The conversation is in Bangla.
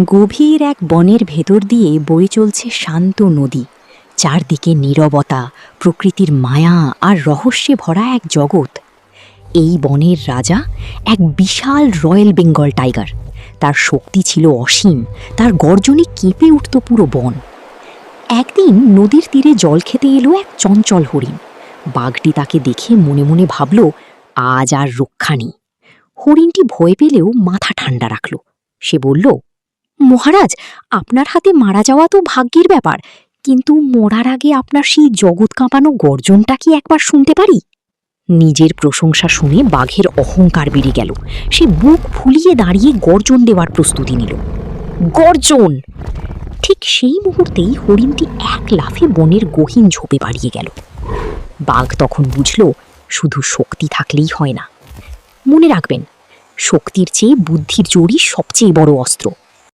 গভীর এক বনের ভেতর দিয়ে বয়ে চলছে শান্ত নদী। চারদিকে নীরবতা, প্রকৃতির মায়া আর রহস্যে ভরা এক জগৎ। এই বনের রাজা এক বিশাল রয়্যাল বেঙ্গল টাইগার। তার শক্তি ছিল অসীম, তার গর্জনে কেঁপে উঠত পুরো বন। একদিন নদীর তীরে জল খেতে এলো এক চঞ্চল হরিণ। বাঘটি তাকে দেখে মনে মনে ভাবল, আজ আর রক্ষা নেই। হরিণটি ভয় পেলেও মাথা ঠান্ডা রাখল। সে বলল, মহারাজ, আপনার হাতে মারা যাওয়া তো ভাগ্যের ব্যাপার, কিন্তু মরার আগে আপনার সেই জগৎ কাঁপানো গর্জনটা কি একবার শুনতে পারি? নিজের প্রশংসা শুনে বাঘের অহংকার বেড়ে গেল। সে বুক ফুলিয়ে দাঁড়িয়ে গর্জন দেওয়ার প্রস্তুতি নিল। গর্জন! ঠিক সেই মুহূর্তেই হরিণটি এক লাফে বনের গহীন ঝোপে পালিয়ে গেল। বাঘ তখন বুঝল, শুধু শক্তি থাকলেই হয় না। মনে রাখবেন, শক্তির চেয়ে বুদ্ধির জোরই সবচেয়ে বড় অস্ত্র।